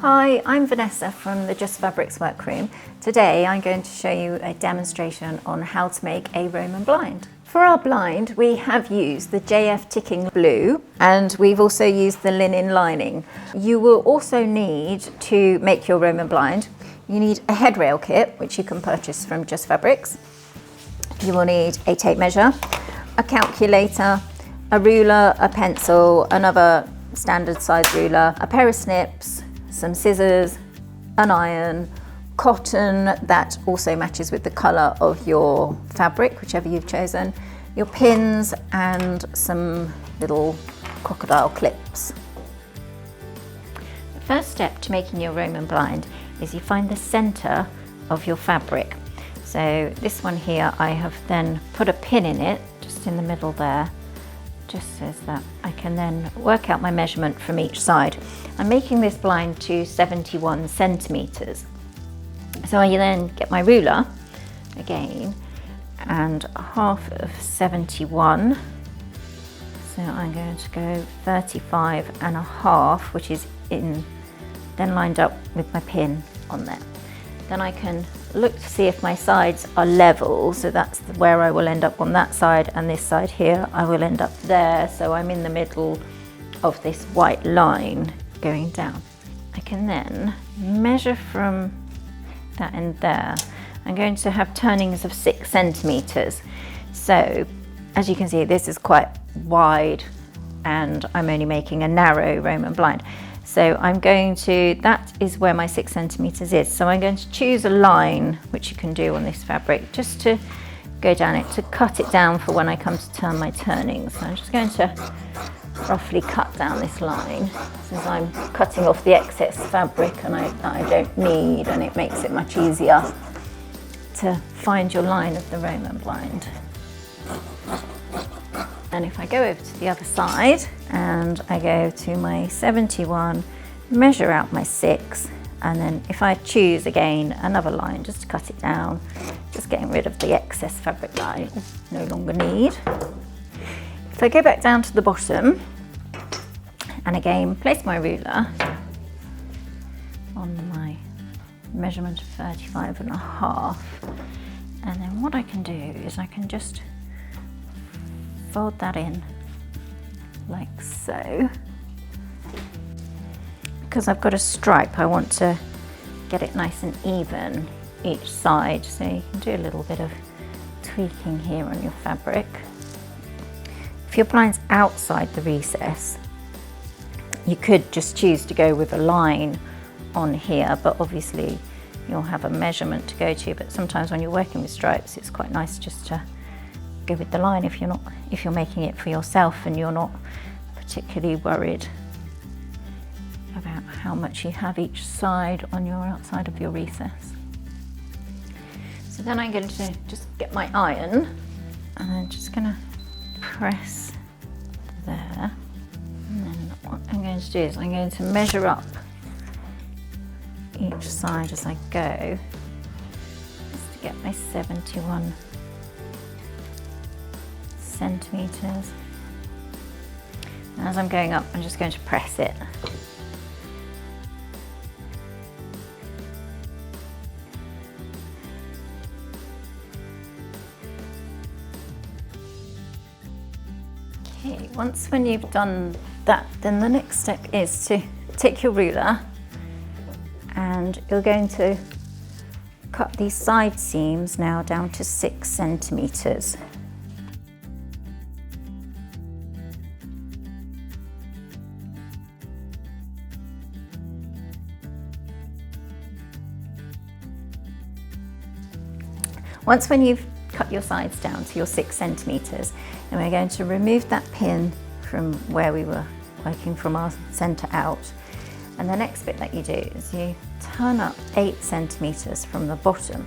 Hi, I'm Vanessa from the Just Fabrics workroom. Today I'm going to show you a demonstration on how to make a Roman blind. For our blind we have used the JF ticking blue and we've also used the linen lining. You will also need to make your Roman blind. You need a headrail kit which you can purchase from Just Fabrics. You will need a tape measure, a calculator, a ruler, a pencil, another standard size ruler, a pair of snips, some scissors, an iron, cotton that also matches with the colour of your fabric, whichever you've chosen, your pins and some little crocodile clips. The first step to making your Roman blind is you find the centre of your fabric. So this one here, I have then put a pin in it, just in the middle there, just so that I can then work out my measurement from each side. I'm making this blind to 71 centimetres. So I then get my ruler again and half of 71. So I'm going to go 35 and a half, which is then lined up with my pin on there. Then I can look to see if my sides are level, so that's where I will end up on that side, and this side here I will end up there, so I'm in the middle of this white line going down. I can then measure from that end there. I'm going to have turnings of 6 centimetres. So as you can see, this is quite wide and I'm only making a narrow Roman blind. So I'm going to, that is where my 6 centimetres is. So I'm going to choose a line, which you can do on this fabric, just to go down it, to cut it down for when I come to turn my turnings. So I'm just going to roughly cut down this line, since I'm cutting off the excess fabric and I don't need, and it makes it much easier to find your line of the Roman blind. And if I go over to the other side and I go to my 71, measure out my 6, and then if I choose again another line just to cut it down, just getting rid of the excess fabric that I no longer need. If I go back down to the bottom and again place my ruler on my measurement of 35 and a half, and then what I can do is I can just fold that in like so. Because I've got a stripe, I want to get it nice and even each side, so you can do a little bit of tweaking here on your fabric. If your blind's outside the recess, you could just choose to go with a line on here, but obviously you'll have a measurement to go to. But sometimes when you're working with stripes, it's quite nice just to go with the line if you're making it for yourself and you're not particularly worried about how much you have each side on your outside of your recess. So then I'm going to just get my iron and I'm just going to press there, and then what I'm going to do is I'm going to measure up each side as I go, just to get my 71 centimetres. And as I'm going up, I'm just going to press it. Okay, when you've done that, then the next step is to take your ruler and you're going to cut these side seams now down to 6 centimetres. When you've cut your sides down to your 6 centimetres, then we're going to remove that pin from where we were working from our centre out. And the next bit that you do is you turn up 8 centimetres from the bottom.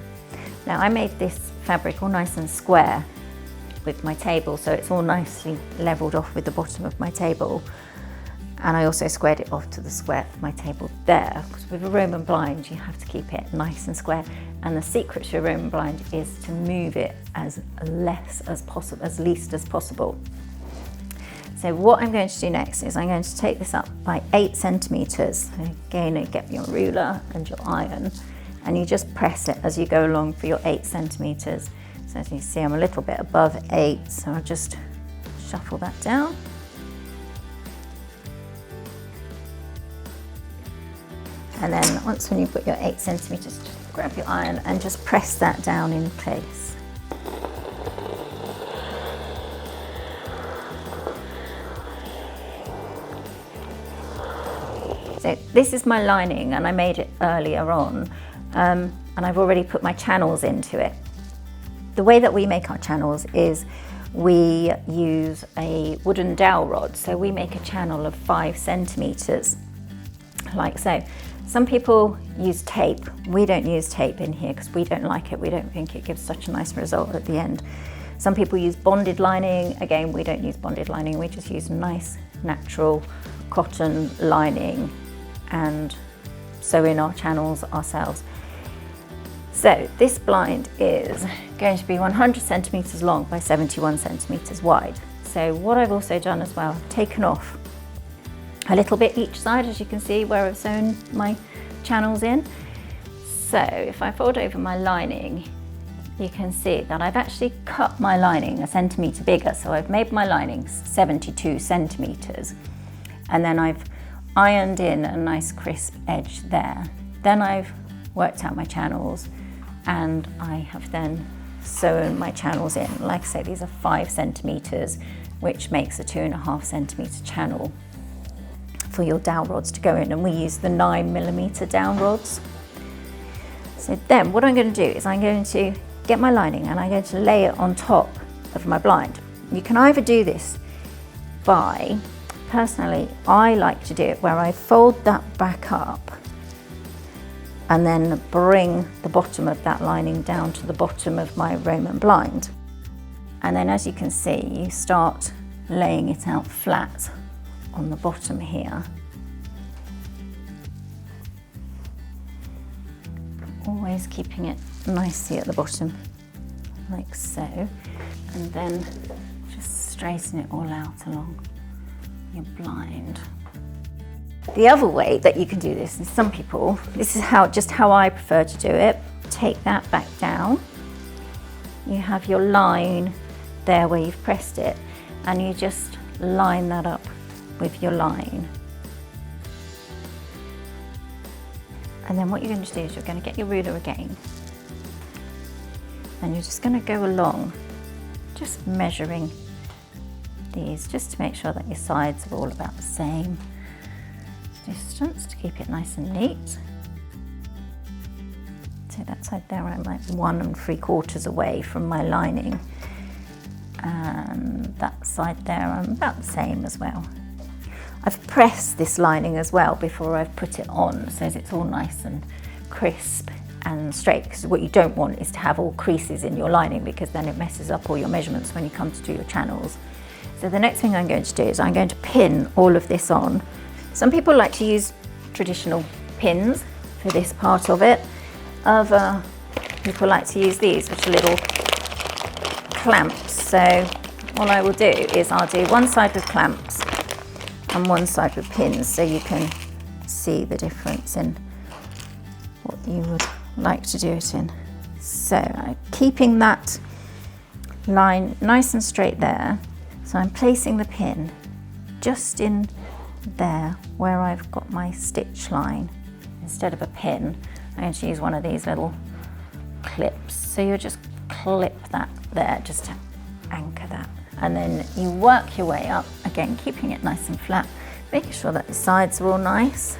Now I made this fabric all nice and square with my table, so it's all nicely levelled off with the bottom of my table. And I also squared it off to the square of my table there, because with a Roman blind you have to keep it nice and square, and the secret to a Roman blind is to move it as least as possible. So what I'm going to do next is I'm going to take this up by 8 centimeters. Again, you get your ruler and your iron, and you just press it as you go along for your 8 centimeters. So as you see, I'm a little bit above 8, so I'll just shuffle that down. And then once when you've got your 8 centimeters, just grab your iron and just press that down in place. So this is my lining, and I made it earlier on, and I've already put my channels into it. The way that we make our channels is we use a wooden dowel rod. So we make a channel of 5 centimeters, like so. Some people use tape. We don't use tape in here because we don't like it. We don't think it gives such a nice result at the end. Some people use bonded lining. Again, we don't use bonded lining. We just use nice, natural cotton lining and sew in our channels ourselves. So this blind is going to be 100 centimeters long by 71 centimeters wide. So what I've also done as well, I've taken off a little bit each side, as you can see where I've sewn my channels in. So if I fold over my lining, you can see that I've actually cut my lining a centimetre bigger. So I've made my lining 72 centimetres, and then I've ironed in a nice crisp edge there. Then I've worked out my channels, and I have then sewn my channels in. Like I say, these are 5 centimetres, which makes a 2.5 centimetre channel for your dowel rods to go in, and we use the 9mm dowel rods. So then what I'm going to do is I'm going to get my lining and I'm going to lay it on top of my blind. You can either do this by, personally, I like to do it where I fold that back up and then bring the bottom of that lining down to the bottom of my Roman blind. And then as you can see, you start laying it out flat on the bottom here. Always keeping it nicely at the bottom, like so. And then just straighten it all out along your blind. The other way that you can do this, and some people, this is just how I prefer to do it. Take that back down. You have your line there where you've pressed it, and you just line that up with your line. And then what you're going to do is you're going to get your ruler again, and you're just going to go along, just measuring these, just to make sure that your sides are all about the same distance to keep it nice and neat. So that side there, I'm like 1 3/4 away from my lining, and that side there I'm about the same as well. I've pressed this lining as well before I've put it on, so it's all nice and crisp and straight, because what you don't want is to have all creases in your lining, because then it messes up all your measurements when you come to do your channels. So the next thing I'm going to do is I'm going to pin all of this on. Some people like to use traditional pins for this part of it. Other people like to use these, which are little clamps. So what I will do is I'll do one side with clamps and one side with pins, so you can see the difference in what you would like to do it in. So I'm keeping that line nice and straight there. So I'm placing the pin just in there where I've got my stitch line. Instead of a pin, I'm going to use one of these little clips. So you just clip that there just to anchor that. And then you work your way up, again keeping it nice and flat, making sure that the sides are all nice.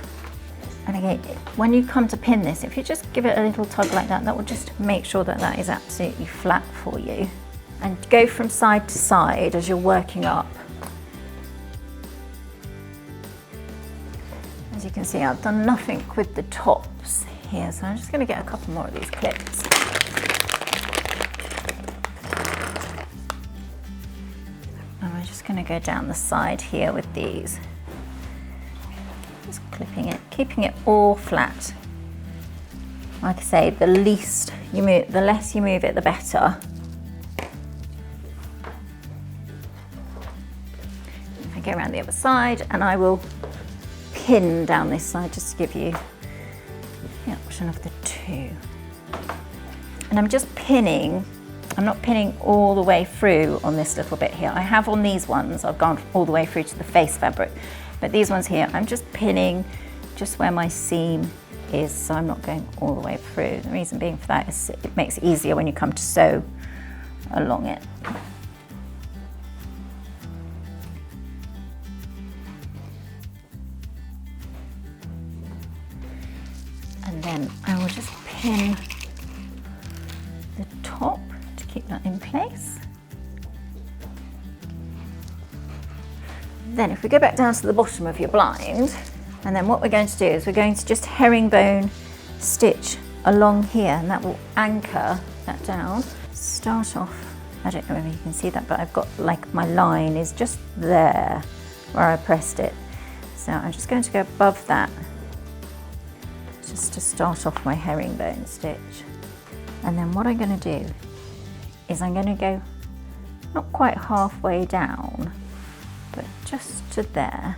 And again, when you come to pin this, if you just give it a little tug like that, that will just make sure that that is absolutely flat for you. And go from side to side as you're working up. As you can see, I've done nothing with the tops here, so I'm just going to get a couple more of these clips. And we're just going to go down the side here with these. Just clipping it, keeping it all flat. Like I say, the less you move it, the better. If I I go around the other side and I will pin down this side just to give you the option of the two. And I'm just pinning, I'm not pinning all the way through on this little bit here. I have on these ones, I've gone all the way through to the face fabric, but these ones here, I'm just pinning just where my seam is, so I'm not going all the way through. The reason being for that is it makes it easier when you come to sew along it. And then I will just pin the top to keep that in place. Then if we go back down to the bottom of your blind, and then what we're going to do is we're going to just herringbone stitch along here, and that will anchor that down. Start off, I don't know whether you can see that, but I've got like my line is just there where I pressed it. So I'm just going to go above that just to start off my herringbone stitch. And then what I'm going to do is I'm going to go not quite halfway down, but just to there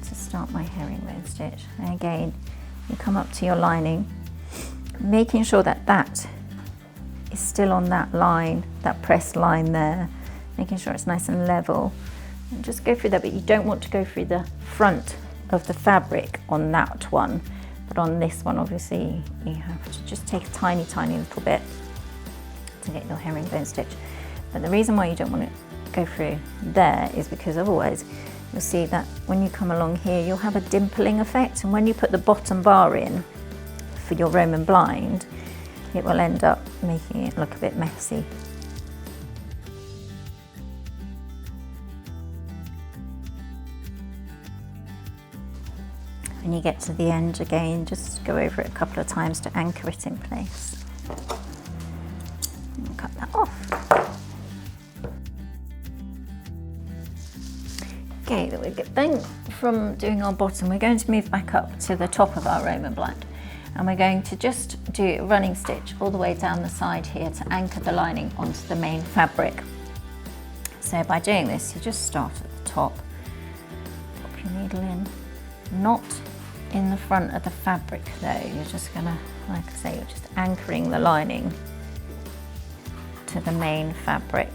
to start my herringbone stitch. And again, you come up to your lining, making sure that that is still on that line, that pressed line there, making sure it's nice and level. And just go through that, but you don't want to go through the front of the fabric on that one, but on this one obviously you have to just take a tiny little bit to get your herringbone stitch. But the reason why you don't want to go through there is because otherwise you'll see that when you come along here you'll have a dimpling effect, and when you put the bottom bar in for your Roman blind it will end up making it look a bit messy. When you get to the end again, just go over it a couple of times to anchor it in place. And cut that off. Okay, then from doing our bottom, we're going to move back up to the top of our Roman blind. And we're going to just do a running stitch all the way down the side here to anchor the lining onto the main fabric. So by doing this, you just start at the top, pop your needle in, not in the front of the fabric though, you're just gonna, like I say, you're just anchoring the lining to the main fabric.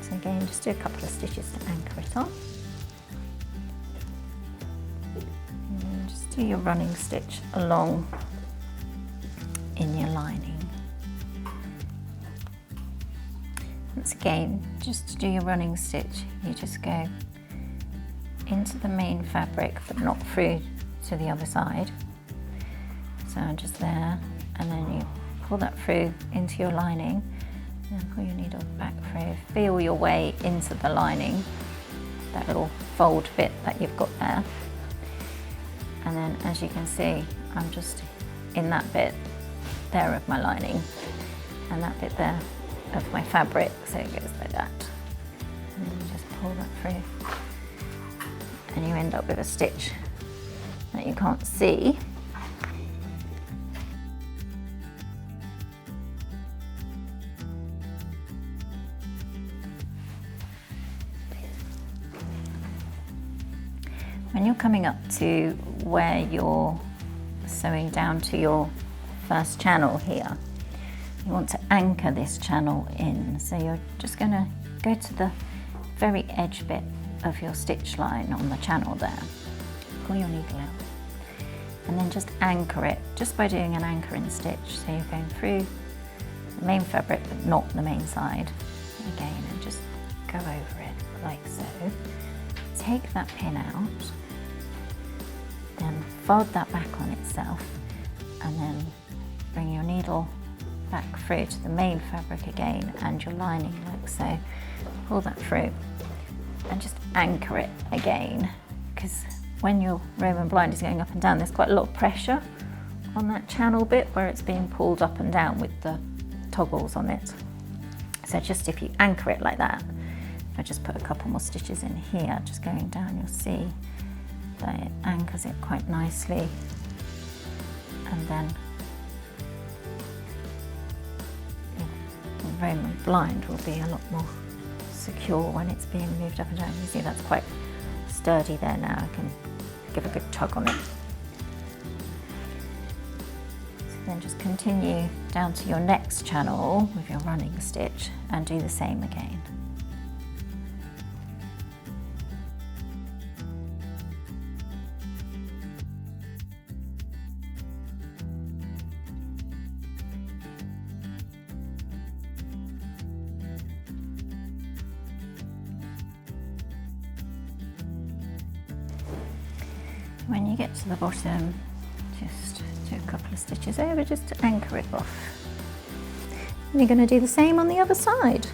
So again, just do a couple of stitches to anchor it on. And then just do your running stitch along in your lining. Once again, just to do your running stitch, you just go into the main fabric but not through to the other side. So just there, and then you pull that through into your lining, and then pull your needle back through, feel your way into the lining, that little fold bit that you've got there. And then as you can see, I'm just in that bit there of my lining and that bit there of my fabric, so it goes like that. And then you just pull that through, and you end up with a stitch that you can't see. When you're coming up to where you're sewing down to your first channel here, you want to anchor this channel in. So you're just going to go to the very edge bit of your stitch line on the channel there. Pull your needle out and then just anchor it just by doing an anchoring stitch. So you're going through the main fabric but not the main side again, and just go over it like so. Take that pin out, then fold that back on itself, and then bring your needle back through to the main fabric again and your lining like so. Pull that through and just anchor it again, because when your Roman blind is going up and down, there's quite a lot of pressure on that channel bit where it's being pulled up and down with the toggles on it. So just if you anchor it like that, if I just put a couple more stitches in here, just going down, you'll see that it anchors it quite nicely, and then the Roman blind will be a lot more secure when it's being moved up and down. You see that's quite sturdy there now. I can give a good tug on it. So then just continue down to your next channel with your running stitch and do the same again. When you get to the bottom, just do a couple of stitches over just to anchor it off. And you're going to do the same on the other side.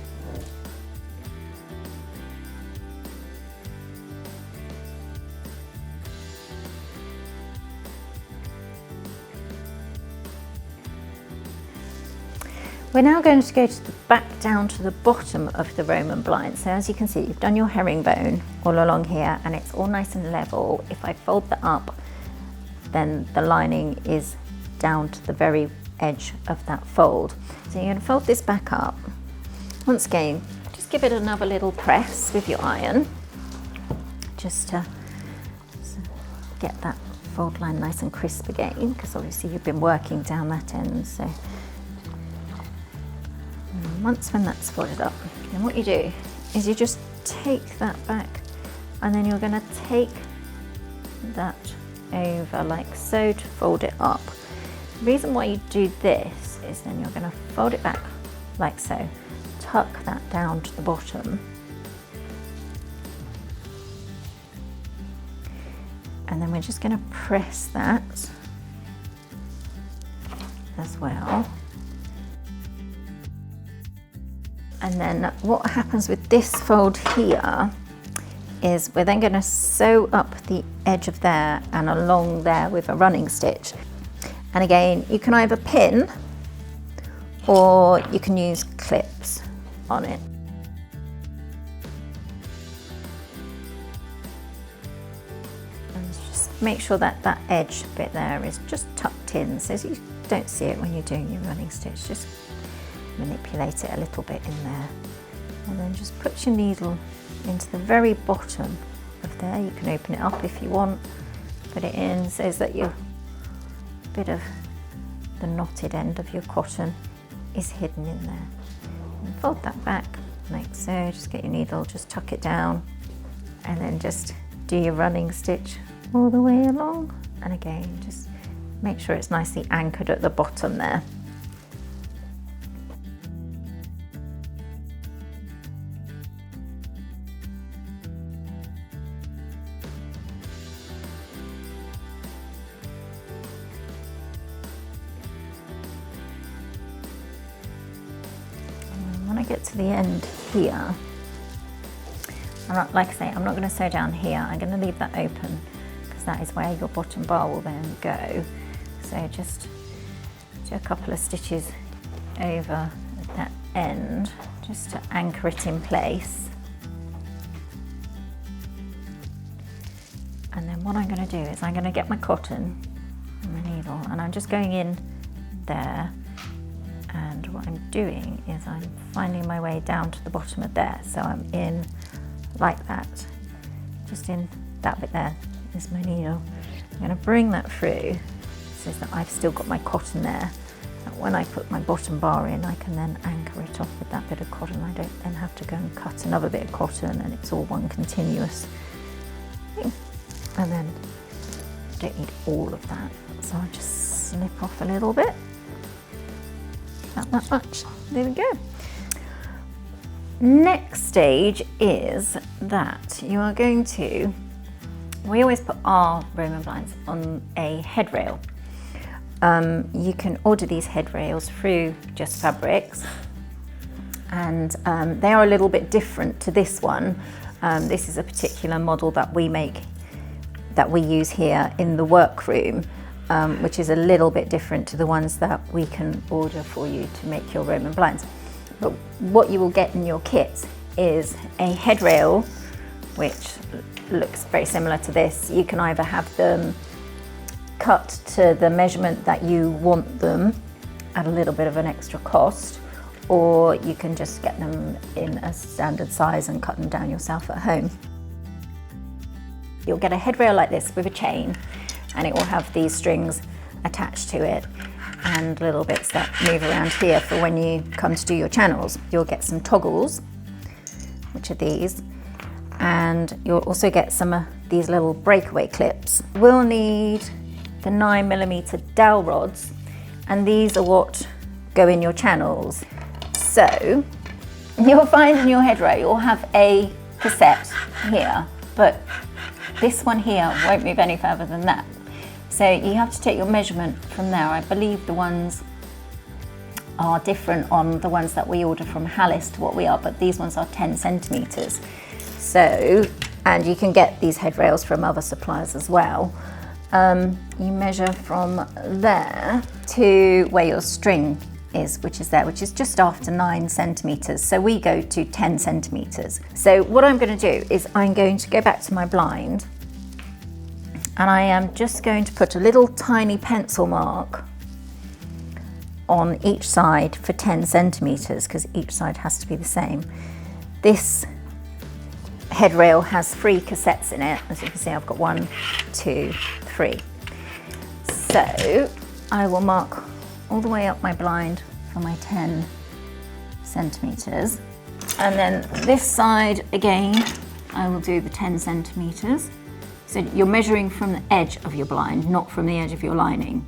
We're now going to go back down to the bottom of the Roman blind. So as you can see, you've done your herringbone all along here and it's all nice and level. If I fold that up, then the lining is down to the very edge of that fold. So you're going to fold this back up. Once again, just give it another little press with your iron, just to get that fold line nice and crisp again, because obviously you've been working down that end. So once when that's folded up, then what you do is you just take that back and then you're going to take that over like so to fold it up. The reason why you do this is then you're going to fold it back like so, tuck that down to the bottom, and then we're just going to press that as well. And then what happens with this fold here is we're then going to sew up the edge of there and along there with a running stitch. And again, you can either pin or you can use clips on it. And just make sure that that edge bit there is just tucked in so you don't see it when you're doing your running stitch. Just manipulate it a little bit in there, and then just put your needle into the very bottom of there. You can open it up if you want, put it in so that your bit of the knotted end of your cotton is hidden in there. And fold that back like so, just get your needle, just tuck it down, and then just do your running stitch all the way along. And again, just make sure it's nicely anchored at the bottom there. When I get to the end here, like I say, I'm not going to sew down here. I'm going to leave that open because that is where your bottom bar will then go. So just do a couple of stitches over at that end just to anchor it in place. And then what I'm going to do is I'm going to get my cotton and my needle, and I'm just going in there. And what I'm doing is I'm finding my way down to the bottom of there. So I'm in like that, just in that bit there is my needle. I'm going to bring that through so that I've still got my cotton there. And when I put my bottom bar in, I can then anchor it off with that bit of cotton. I don't then have to go and cut another bit of cotton, and it's all one continuous thing. And then I don't need all of that, so I'll just snip off a little bit. Not that much. There we go. Next stage is that you are going to, we always put our Roman blinds on a headrail. You can order these headrails through Just Fabrics, and they are a little bit different to this one. This is a particular model that we make, that we use here in the workroom. Which is a little bit different to the ones that we can order for you to make your Roman blinds. But what you will get in your kit is a headrail, which looks very similar to this. You can either have them cut to the measurement that you want them at a little bit of an extra cost, or you can just get them in a standard size and cut them down yourself at home. You'll get a headrail like this with a chain, and it will have these strings attached to it and little bits that move around here for when you come to do your channels. You'll get some toggles, which are these, and you'll also get some of these little breakaway clips. We'll need the 9mm dowel rods, and these are what go in your channels. So you'll find in your headrail you'll have a cassette here, but this one here won't move any further than that. So you have to take your measurement from there. I believe the ones are different on the ones that we order from Hallis to what we are, but these ones are 10 centimetres. So, and you can get these headrails from other suppliers as well. You measure from there to where your string is, which is there, which is just after 9 centimetres. So we go to 10 centimetres. So what I'm going to do is I'm going to go back to my blind, and I am just going to put a little tiny pencil mark on each side for 10 centimetres, because each side has to be the same. This headrail has 3 cassettes in it. As you can see, I've got 1, 2, 3. So I will mark all the way up my blind for my 10 centimetres. And then this side again, I will do the 10 centimetres. So you're measuring from the edge of your blind, not from the edge of your lining.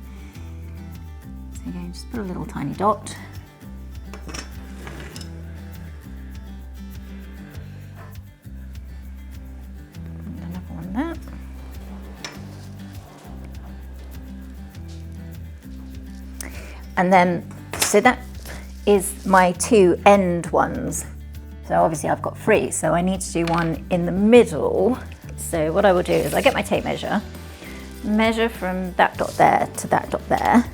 So again, just put a little tiny dot. And another one there. And then, so that is my 2 end ones. So obviously I've got 3, so I need to do one in the middle. So what I will do is I get my tape measure, measure from that dot there to that dot there,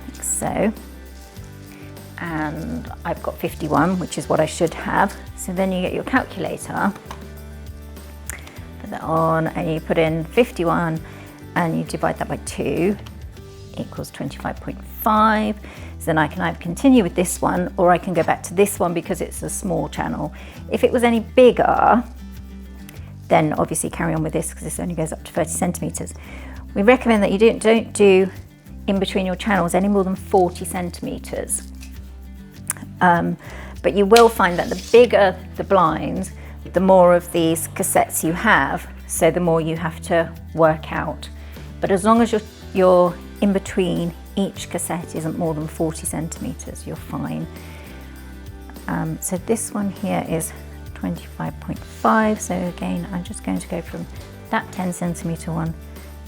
like so, and I've got 51, which is what I should have. So then you get your calculator, put that on, and you put in 51, and you divide that by 2, equals 25.5. So then I can either continue with this one, or I can go back to this one because it's a small channel. If it was any bigger, then obviously carry on with this, because this only goes up to 30 centimetres. We recommend that you don't do in between your channels any more than 40 centimetres. But you will find that the bigger the blind, the more of these cassettes you have, so the more you have to work out. But as long as you're in between each cassette isn't more than 40 centimetres, you're fine. So this one here is 25.5, so again I'm just going to go from that 10 centimetre one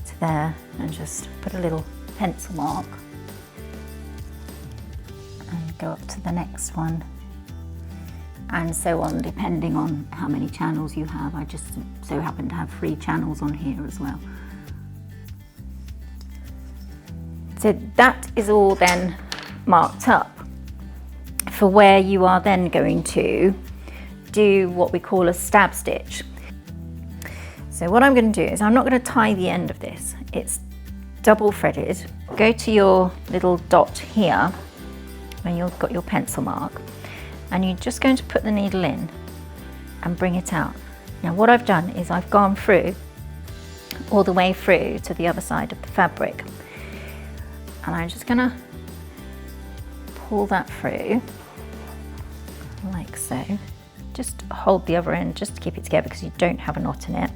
to there and just put a little pencil mark and go up to the next one, and so on, depending on how many channels you have. I just so happen to have 3 channels on here as well. So that is all then marked up for where you are then going to do what we call a stab stitch. So what I'm going to do is I'm not going to tie the end of this. It's double threaded. Go to your little dot here where you've got your pencil mark, and you're just going to put the needle in and bring it out. Now what I've done is I've gone through all the way through to the other side of the fabric, and I'm just going to pull that through like so. Just hold the other end just to keep it together because you don't have a knot in it.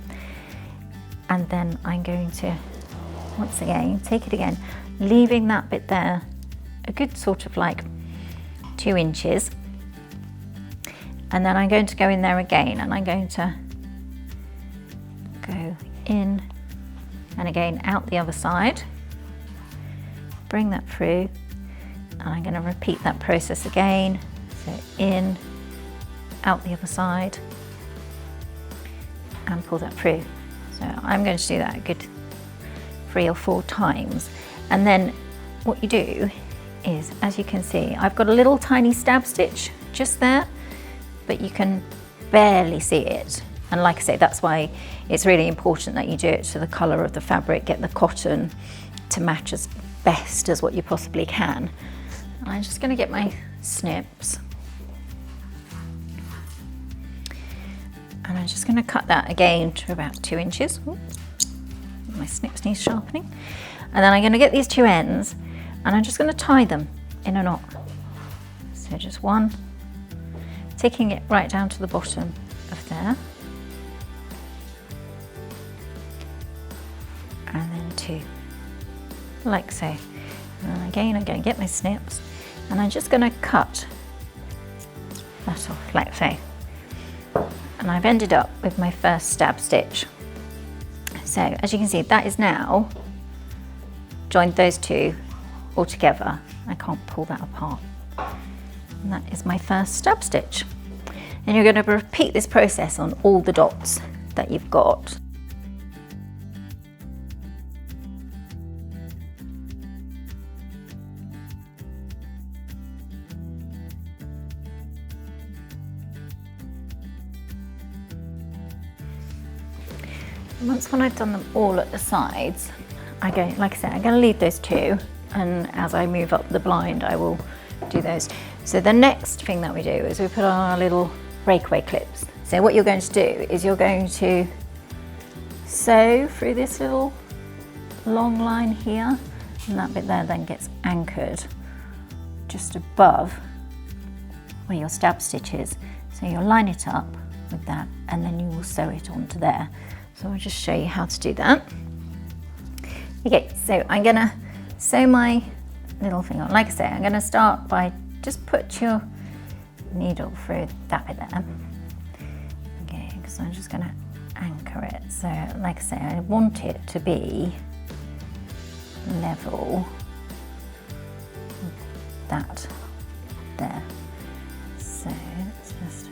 And then I'm going to, once again, take it again, leaving that bit there a good sort of like 2 inches. And then I'm going to go in there again, and I'm going to go in and again out the other side, bring that through, and I'm going to repeat that process again. So in, out the other side, and pull that through. So I'm going to do that a good 3 or 4 times. And then what you do is, as you can see, I've got a little tiny stab stitch just there, but you can barely see it. And like I say, that's why it's really important that you do it to the colour of the fabric, get the cotton to match as best as what you possibly can. And I'm just going to get my snips. And I'm just going to cut that again to about 2 inches. Ooh, my snips need sharpening. And then I'm going to get these two ends and I'm just going to tie them in a knot. So just one, taking it right down to the bottom of there. And then 2, like so. And again, I'm going to get my snips and I'm just going to cut that off like so. And I've ended up with my first stab stitch. So as you can see, that is now joined those two all together. I can't pull that apart. And that is my first stab stitch. And you're going to repeat this process on all the dots that you've got. Once when I've done them all at the sides, like I said, I'm going to leave those two, and as I move up the blind I will do those. So the next thing that we do is we put on our little breakaway clips. So what you're going to do is you're going to sew through this little long line here, and that bit there then gets anchored just above where your stab stitch is. So you'll line it up with that and then you will sew it onto there. So I'll just show you how to do that. Okay, so I'm gonna sew my little thing on. Like I say, I'm gonna start by just put your needle through that bit there. Okay, because I'm just gonna anchor it. So like I say, I want it to be level with that there. So let's just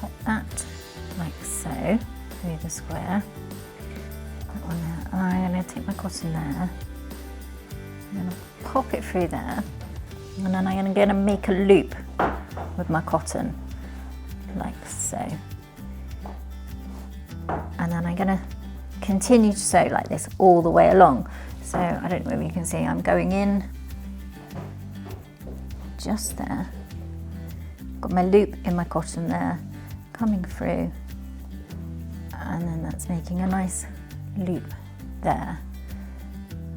pop that like so through the square. That one there. And I'm going to take my cotton there. I'm going to pop it through there, and then I'm going to make a loop with my cotton like so. And then I'm going to continue to sew like this all the way along. So I don't know if you can see, I'm going in just there. Got my loop in my cotton there, coming through, and then that's making a nice loop there.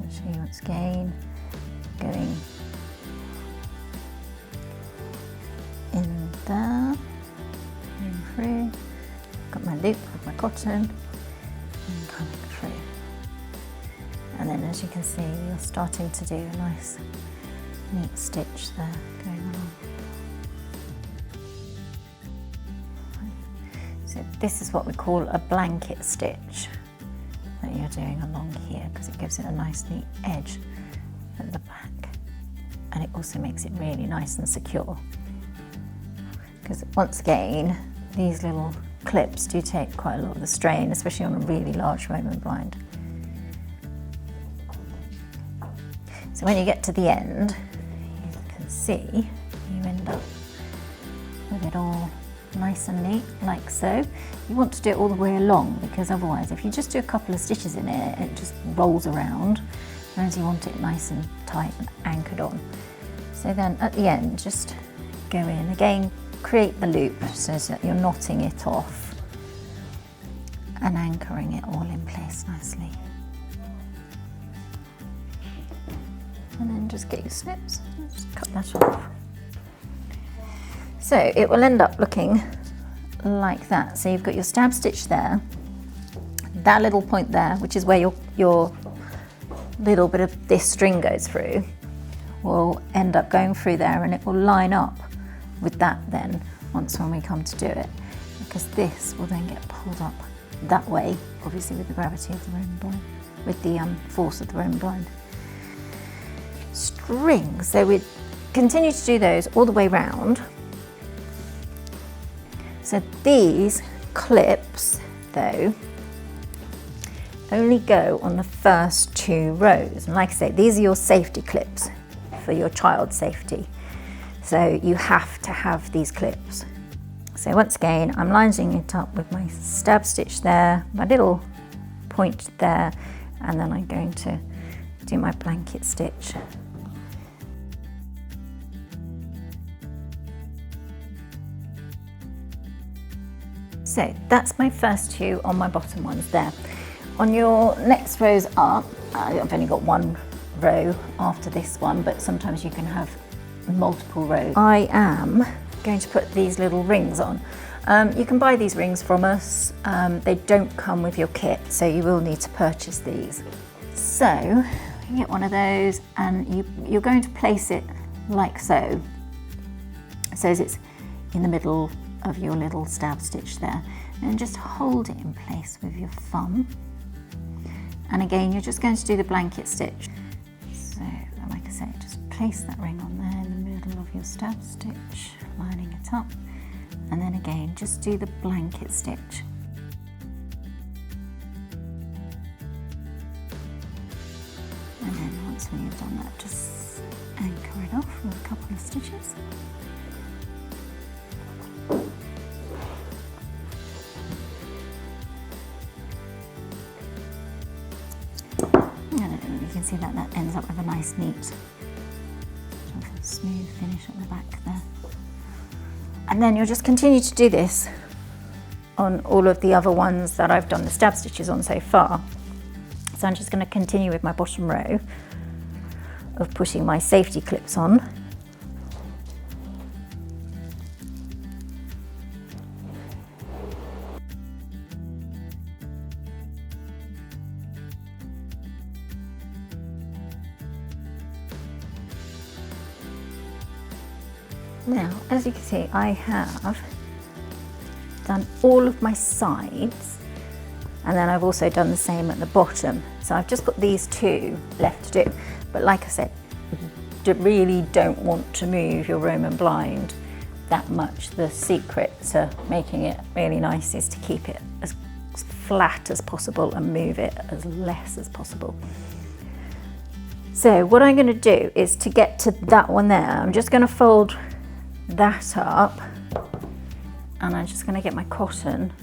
I'll show you once again, going in there, going through, got my loop with my cotton, and coming through. And then as you can see, you're starting to do a nice neat stitch there going along. So this is what we call a blanket stitch that you're doing along here, because it gives it a nice neat edge at the back, and it also makes it really nice and secure, because once again these little clips do take quite a lot of the strain, especially on a really large Roman blind. So when you get to the end, you can see you end up with it all nice and neat like so. You want to do it all the way along, because otherwise if you just do a couple of stitches in it, it just rolls around, whereas you want it nice and tight and anchored on. So then at the end, just go in again, create the loop so that you're knotting it off and anchoring it all in place nicely. And then just get your snips and just cut that off. So it will end up looking like that. So you've got your stab stitch there, that little point there, which is where your little bit of this string goes through, will end up going through there, and it will line up with that then once when we come to do it, because this will then get pulled up that way, obviously with the gravity of the Roman blind, with the force of the Roman blind. Strings, so we continue to do those all the way round. So these clips, though, only go on the first 2 rows. And like I say, these are your safety clips for your child's safety. So you have to have these clips. So once again, I'm lining it up with my stab stitch there, my little point there, and then I'm going to do my blanket stitch. So that's my first two on my bottom ones there. On your next rows up, I've only got one row after this one, but sometimes you can have multiple rows. I am going to put these little rings on. You can buy these rings from us. They don't come with your kit, so you will need to purchase these. So you get one of those, and you're going to place it like so. So as it's in the middle of your little stab stitch there, and just hold it in place with your thumb. And again, you're just going to do the blanket stitch. So like I say, just place that ring on there in the middle of your stab stitch, lining it up, and then again just do the blanket stitch. And then once you've done that, just anchor it off with a couple of stitches. You can see that that ends up with a nice, neat, sort of smooth finish at the back there. And then you'll just continue to do this on all of the other ones that I've done the stab stitches on so far. So I'm just going to continue with my bottom row of putting my safety clips on. Now, as you can see, I have done all of my sides, and then I've also done the same at the bottom. So I've just got these two left to do. But like I said, you really don't want to move your Roman blind that much. The secret to making it really nice is to keep it as flat as possible and move it as less as possible. So what I'm going to do is, to get to that one there, I'm just going to fold that up, and I'm just going to get my cotton,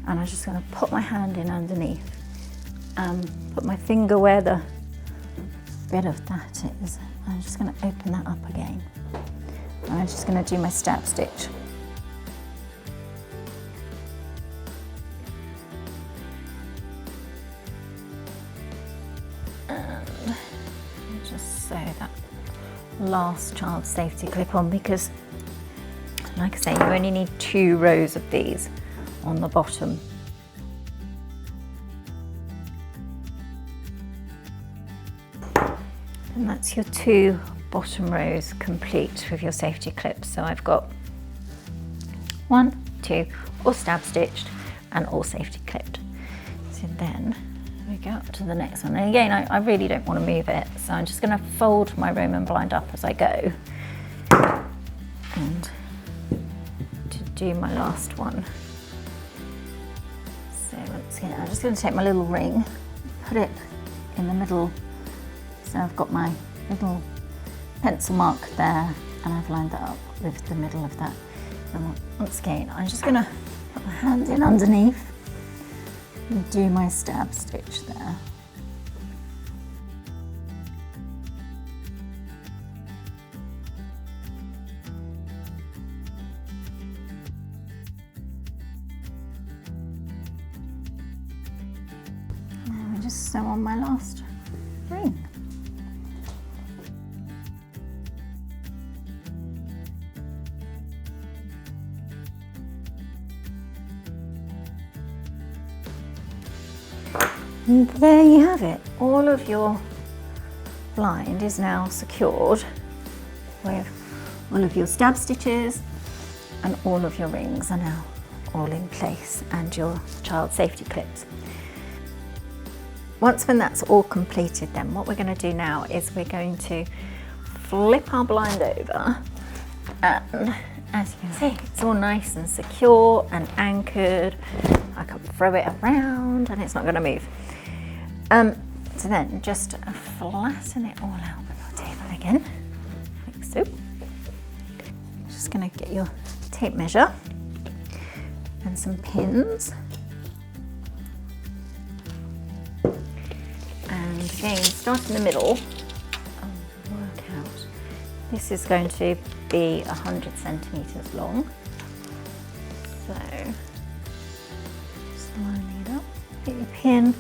and I'm just going to put my hand in underneath and put my finger where the bit of that is. I'm just going to open that up again, and I'm just going to do my stab stitch. And just sew that last child safety clip on, because like I say, you only need 2 rows of these on the bottom. And that's your 2 bottom rows complete with your safety clips. So I've got 1, 2, all stab stitched and all safety clipped. So then we go up to the next one. And again, I really don't want to move it, so I'm just going to fold my Roman blind up as I go. And to do my last one. So once again, I'm just going to take my little ring, put it in the middle. So I've got my little pencil mark there, and I've lined that up with the middle of that. And once again, I'm just going to put my hand in underneath and do my stab stitch there. And we just sew on my last ring. And there you have it. All of your blind is now secured with all of your stab stitches, and all of your rings are now all in place, and your child safety clips. When that's all completed, then what we're going to do now is we're going to flip our blind over, and as you can see, it's all nice and secure and anchored. I can throw it around and it's not going to move. So then just flatten it all out on your table again, like so. Just going to get your tape measure and some pins. And again, start in the middle and work out. This is going to be 100 centimetres long. So Line it up, get your pin,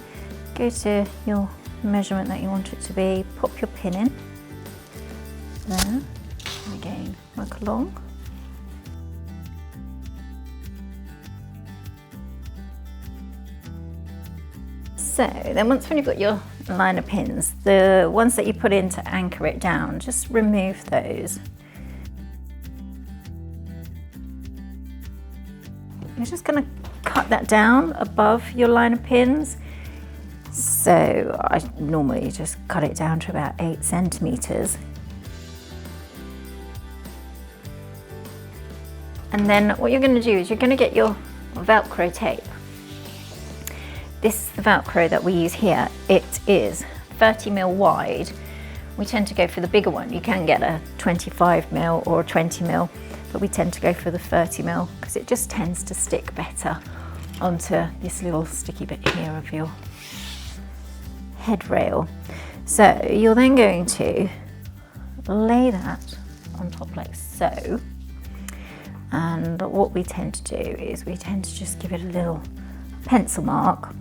go to your measurement that you want it to be, pop your pin in there, and again work along. So then when you've got your line of pins, the ones that you put in to anchor it down, just remove those. You're just going to cut that down above your line of pins. So I normally just cut it down to about 8 centimeters. And then what you're going to do is you're going to get your velcro tape. This velcro that we use here, it is 30mm wide. We tend to go for the bigger one. You can get a 25mm or a 20mm, but we tend to go for the 30mm because it just tends to stick better onto this little sticky bit here of your headrail. So you're then going to lay that on top like so. And what we tend to do is we tend to just give it a little pencil mark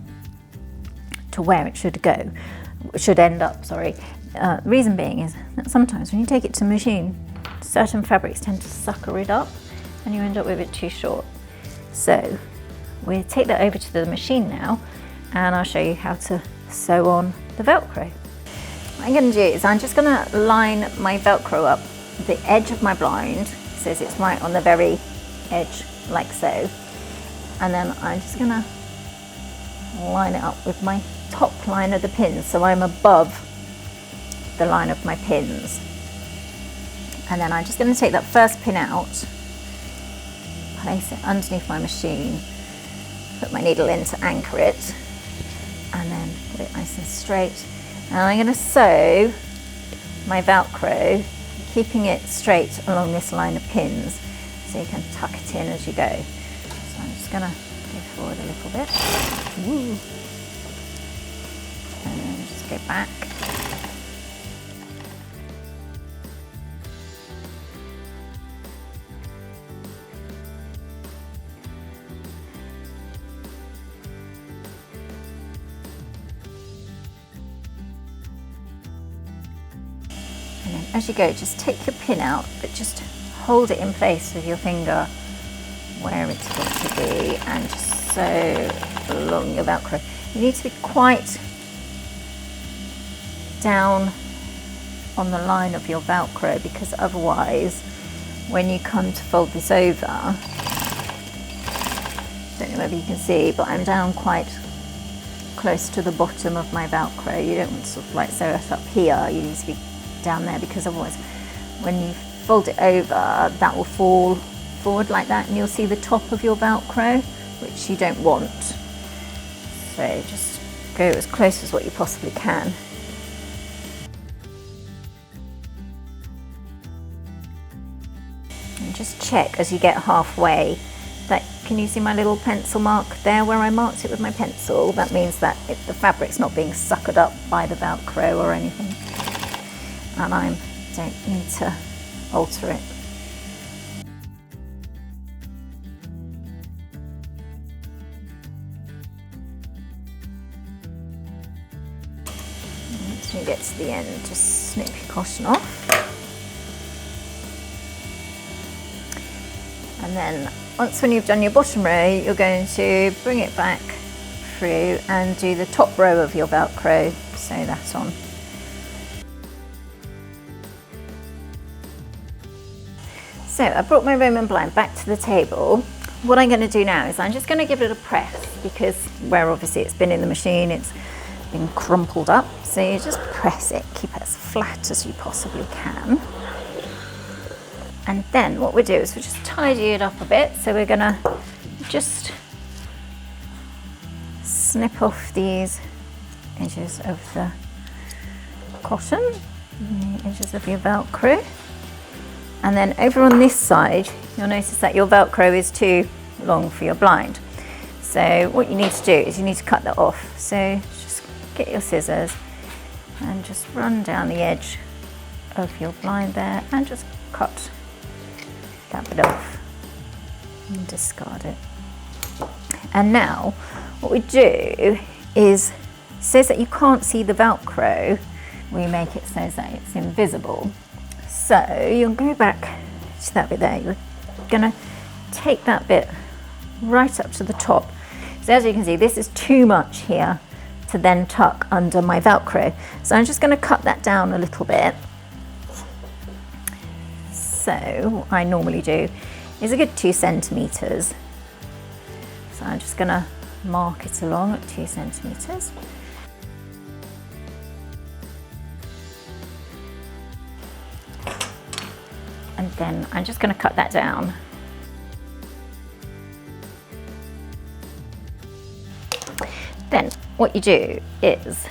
to where it should go, should end up, sorry. Reason being is that sometimes when you take it to machine, certain fabrics tend to sucker it up and you end up with it too short. So we'll take that over to the machine now and I'll show you how to sew on the velcro. What I'm going to do is I'm just going to line my velcro up the edge of my blind, so it's right on the very edge like so, and then I'm just going to line it up with my top line of the pins, so I'm above the line of my pins. And then I'm just going to take that first pin out, place it underneath my machine, put my needle in to anchor it, and then put it nice and straight. And I'm going to sew my velcro, keeping it straight along this line of pins, so you can tuck it in as you go. So I'm just going to go forward a little bit. Woo. And then just go back. And then as you go, just take your pin out, but just hold it in place with your finger where it's got to be, and just sew along your velcro. You need to be quite down on the line of your velcro, because otherwise when you come to fold this over, don't know whether you can see, but I'm down quite close to the bottom of my velcro. You don't want to sort of like sew it up here, you need to be down there, because otherwise when you fold it over that will fall forward like that and you'll see the top of your velcro, which you don't want. So just go as close as what you possibly can. And just check as you get halfway that, can you see my little pencil mark there where I marked it with my pencil? That means that the fabric's not being suckered up by the velcro or anything. And I don't need to alter it. Once you get to the end, just snip your cotton off. And then when you've done your bottom row, you're going to bring it back through and do the top row of your velcro, sew that on. So I brought my Roman blind back to the table. What I'm going to do now is I'm just going to give it a press, because where obviously it's been in the machine, it's been crumpled up. So you just press it, keep it as flat as you possibly can. And then what we do is we just tidy it up a bit. So we're going to just snip off these edges of the cotton, and the edges of your velcro. And then over on this side, you'll notice that your velcro is too long for your blind. So what you need to do is you need to cut that off. So just get your scissors and just run down the edge of your blind there and just cut that bit off and discard it. And now what we do is, it says that you can't see the velcro, we make it so that it's invisible. So you'll go back to that bit there, you're gonna take that bit right up to the top. So as you can see, this is too much here to then tuck under my velcro. So I'm just gonna cut that down a little bit. So what I normally do is a good 2 centimeters. So I'm just gonna mark it along at 2 centimeters. And then I'm just gonna cut that down. Then what you do is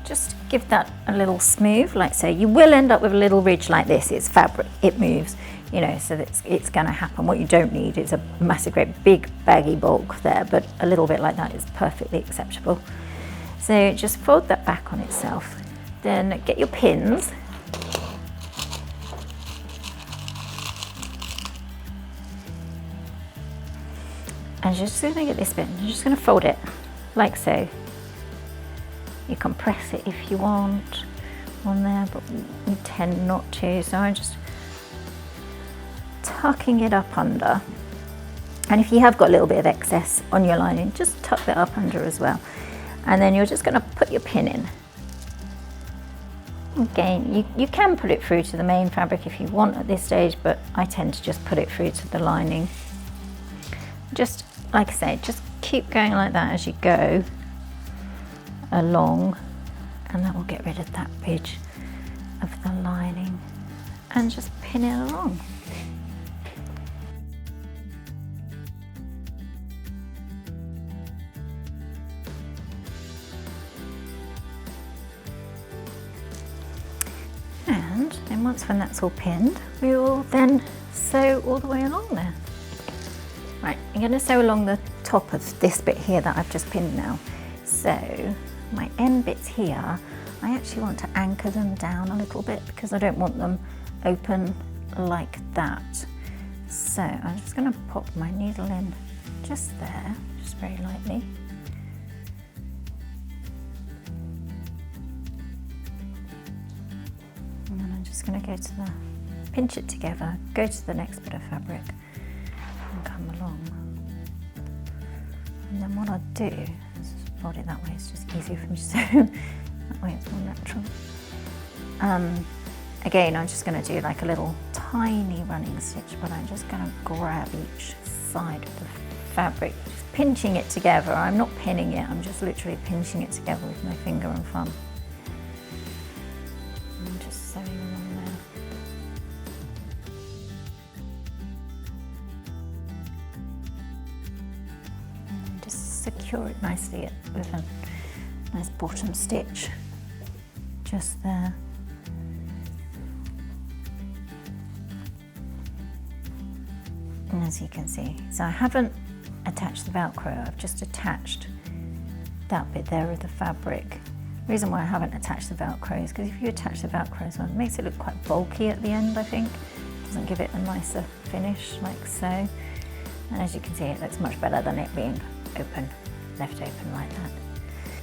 just give that a little smooth, like so. You will end up with a little ridge like this. It's fabric, it moves, you know, so it's going to happen. What you don't need is a massive, great big baggy bulk there, but a little bit like that is perfectly acceptable. So just fold that back on itself. Then get your pins. And you're just going to get this bit, you're just going to fold it like so. You can press it if you want on there, but we tend not to. So I'm just tucking it up under. And if you have got a little bit of excess on your lining, just tuck that up under as well. And then you're just going to put your pin in. Again, you can put it through to the main fabric if you want at this stage, but I tend to just put it through to the lining. Just like I say, just keep going like that as you go along, and that will get rid of that ridge of the lining, and just pin it along. And then once when that's all pinned, we will then sew all the way along there. Right, I'm going to sew along the top of this bit here that I've just pinned now. So my end bits here, I actually want to anchor them down a little bit because I don't want them open like that. So I'm just going to pop my needle in just there, just very lightly. And then I'm just going to go to the, pinch it together, go to the next bit of fabric and come along. And then what I'll do is fold it that way, it's just easier for me to sew. That way it's more natural. Again, I'm just going to do like a little tiny running stitch, but I'm just going to grab each side of the fabric, just pinching it together. I'm not pinning it, I'm just literally pinching it together with my finger and thumb. And I'm just sewing along there. And just secure it nicely with a nice bottom stitch just there. And as you can see, so I haven't attached the Velcro, I've just attached that bit there of the fabric. The reason why I haven't attached the Velcro is because if you attach the Velcro as well, it makes it look quite bulky at the end, I think. It doesn't give it a nicer finish like so. And as you can see, it looks much better than it being open, left open like that.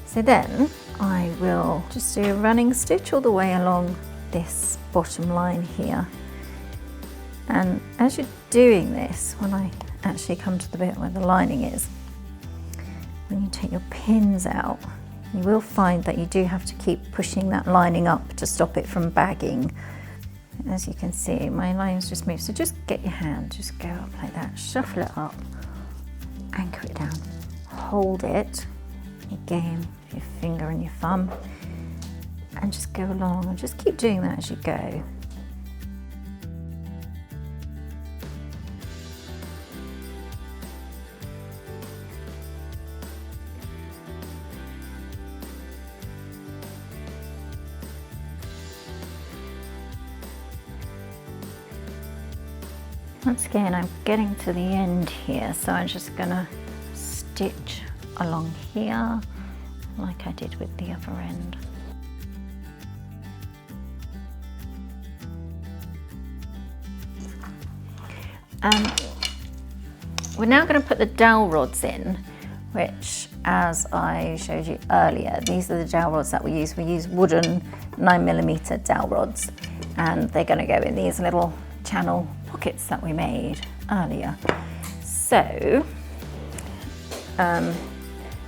So then I will just do a running stitch all the way along this bottom line here. And as you're doing this, when I actually come to the bit where the lining is, when you take your pins out, you will find that you do have to keep pushing that lining up to stop it from bagging. As you can see, my line's just moved, so just get your hand, just go up like that, shuffle it up, anchor it down, hold it, again, with your finger and your thumb, and just go along, and just keep doing that as you go. Once again, I'm getting to the end here, so I'm just going to stitch along here like I did with the other end. We're now going to put the dowel rods in, which, as I showed you earlier, these are the dowel rods that we use. We use wooden 9mm dowel rods, and they're going to go in these little channel pockets that we made earlier. So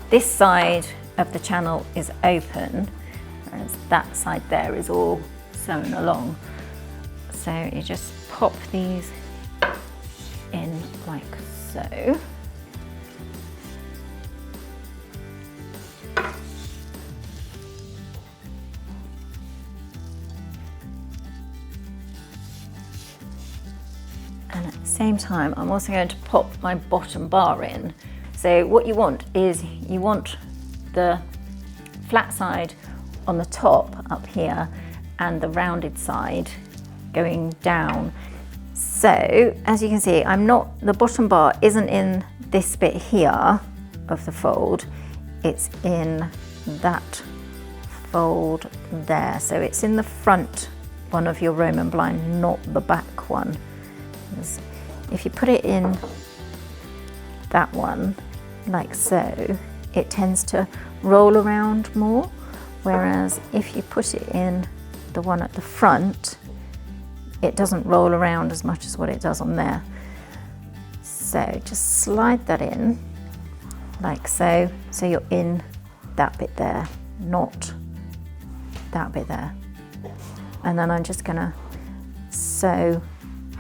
this side of the channel is open, whereas that side there is all sewn along. So you just pop these in like so. And at the same time, I'm also going to pop my bottom bar in. So what you want is you want the flat side on the top up here and the rounded side going down. So as you can see, the bottom bar isn't in this bit here of the fold, it's in that fold there. So it's in the front one of your Roman blind, not the back one. If you put it in that one, like so, it tends to roll around more, whereas if you put it in the one at the front, it doesn't roll around as much as what it does on there. So just slide that in, like so, so you're in that bit there, not that bit there. And then I'm just gonna sew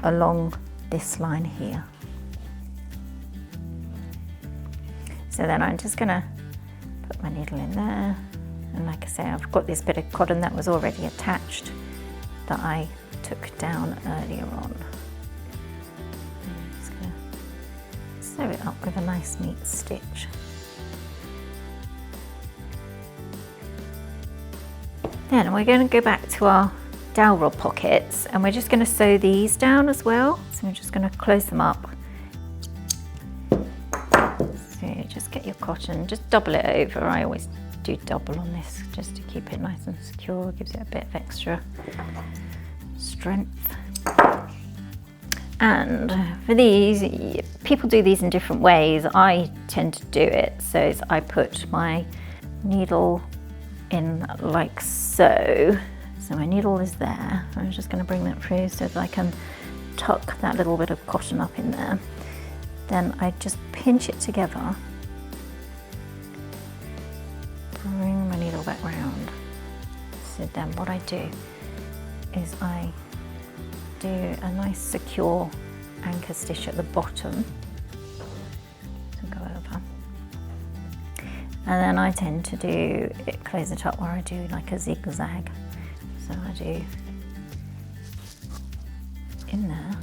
along this line here. So then I'm just gonna put my needle in there, and like I say, I've got this bit of cotton that was already attached that I took down earlier on. I'm just gonna sew it up with a nice neat stitch. Then we're going to go back to our dowel rod pockets, and we're just going to sew these down as well. So we're just going to close them up. So just get your cotton, just double it over. I always do double on this just to keep it nice and secure, gives it a bit of extra strength. And for these, people do these in different ways. I tend to do it so I put my needle in like so. So my needle is there. I'm just going to bring that through so that I can tuck that little bit of cotton up in there. Then I just pinch it together, bring my needle back round. So then what I do is I do a nice secure anchor stitch at the bottom. So go over. And then I tend to close it up where I do like a zigzag. So I do in there,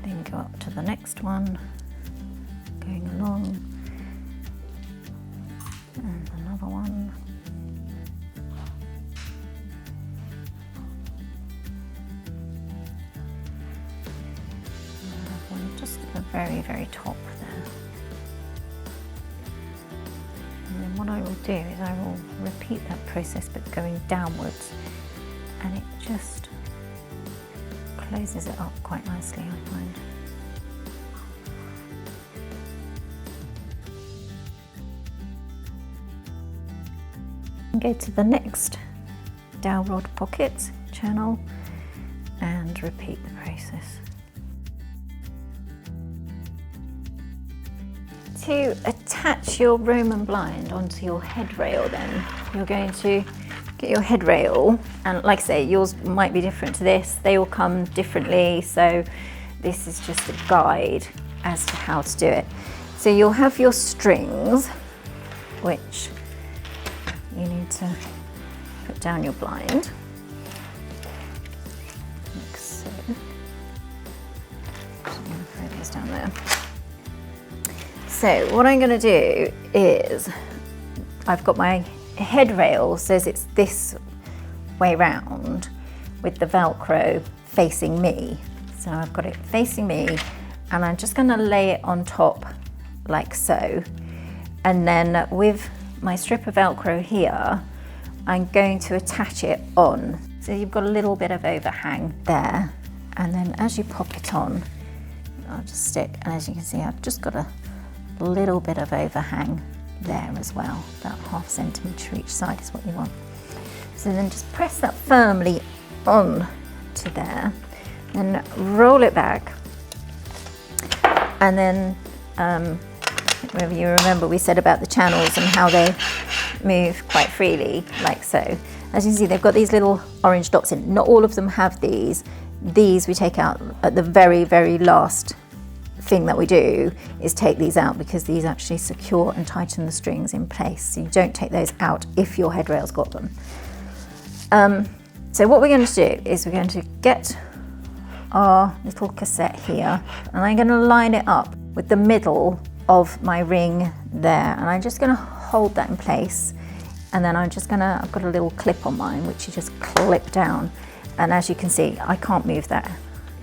then go up to the next one, going along, and another one. Another one just at the very, very top there. And then what I will do is I will repeat that process but going downwards, and it just closes it up quite nicely, I find. And go to the next dowel rod pocket channel and repeat the process. To attach your Roman blind onto your headrail, then you're going to get your headrail, and like I say, yours might be different to this. They all come differently, so this is just a guide as to how to do it. So you'll have your strings, which you need to put down your blind, like so. Just going to throw these down there. So what I'm going to do is, I've got my headrail, says it's this way round with the velcro facing me. So I've got it facing me, and I'm just going to lay it on top like so. And then with my strip of velcro here, I'm going to attach it on. So you've got a little bit of overhang there. And then as you pop it on, I'll just stick, and as you can see, I've just got a little bit of overhang there as well. About 1/2 centimetre each side is what you want. So then just press that firmly on to there, then roll it back, and then whether you remember we said about the channels and how they move quite freely, like so. As you can see, they've got these little orange dots in. Not all of them have these. These we take out at the very, very last thing that we do is take these out, because these actually secure and tighten the strings in place. So you don't take those out if your headrail's got them. So what we're going to do is we're going to get our little cassette here, and I'm going to line it up with the middle of my ring there, and I'm just going to hold that in place, and then I've got a little clip on mine which you just clip down, and as you can see I can't move that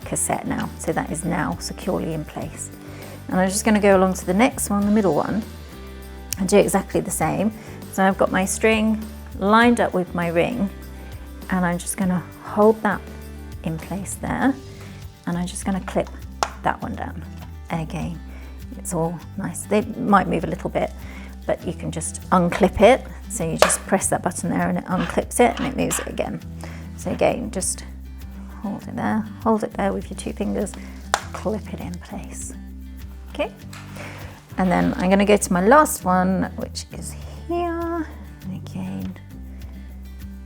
cassette now, so that is now securely in place. And I'm just going to go along to the next one, the middle one, and do exactly the same. So I've got my string lined up with my ring, and I'm just going to hold that in place there, and I'm just going to clip that one down. And again, it's all nice. They might move a little bit, but you can just unclip it. So you just press that button there and it unclips it and it moves it again. So again, just hold it there with your 2 fingers, clip it in place. Okay, and then I'm going to go to my last one, which is here. And again,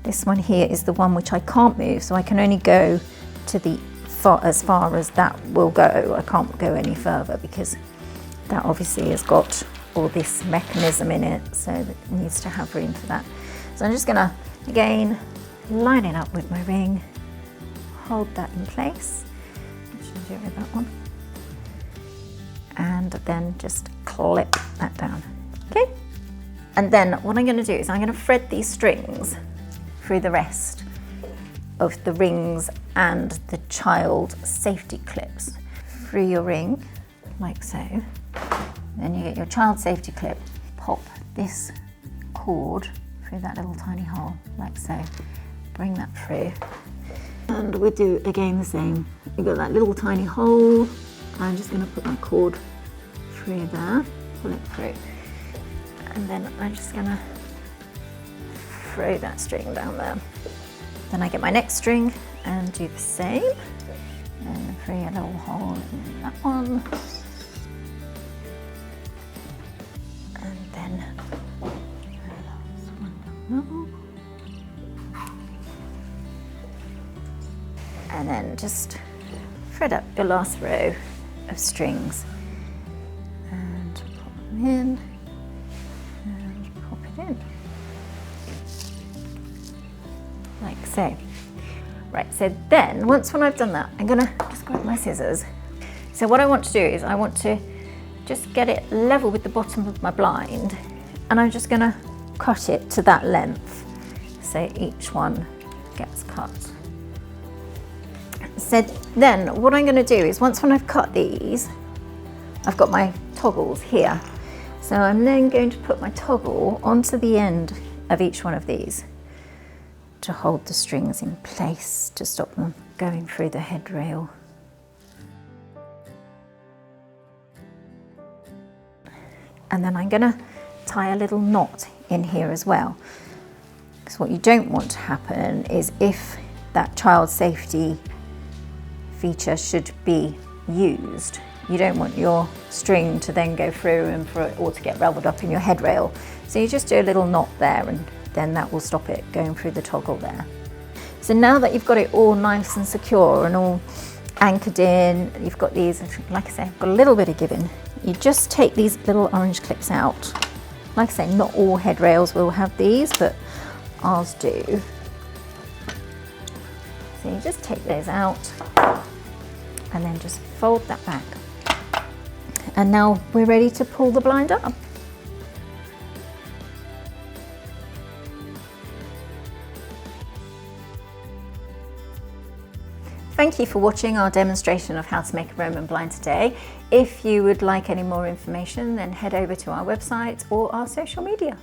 this one here is the one which I can't move, so I can only go to the as far as that will go. I can't go any further because that obviously has got all this mechanism in it, so it needs to have room for that. So I'm just going to again line it up with my ring, hold that in place, which I'll do with that one, and then just clip that down. Okay, and then what I'm going to do is I'm going to thread these strings through the rest of the rings and the child safety clips through your ring, like so. Then you get your child safety clip, pop this cord through that little tiny hole, like so. Bring that through, and we'll do again the same. You've got that little tiny hole. I'm just going to put my cord through there, pull it through, and then I'm just going to throw that string down there. Then I get my next string and do the same, and through a little hole in that one, and then the last one down there, and then just thread up your last row of strings and pop them in and pop it in. Like so. Right, so then when I've done that, I'm gonna just grab my scissors. So what I want to do is I want to just get it level with the bottom of my blind, and I'm just gonna cut it to that length, so each one gets cut. So then what I'm gonna do is when I've cut these, I've got my toggles here. So I'm then going to put my toggle onto the end of each one of these to hold the strings in place to stop them going through the headrail. And then I'm going to tie a little knot in here as well, because what you don't want to happen is if that child safety feature should be used, you don't want your string to then go through and for it all to get raveled up in your headrail. So you just do a little knot there, and then that will stop it going through the toggle there. So now that you've got it all nice and secure and all anchored in, you've got these, like I say, I've got a little bit of giving. You just take these little orange clips out. Like I say, not all headrails will have these, but ours do. So you just take those out and then just fold that back. And now we're ready to pull the blind up. Thank you for watching our demonstration of how to make a Roman blind today. If you would like any more information, then head over to our website or our social media.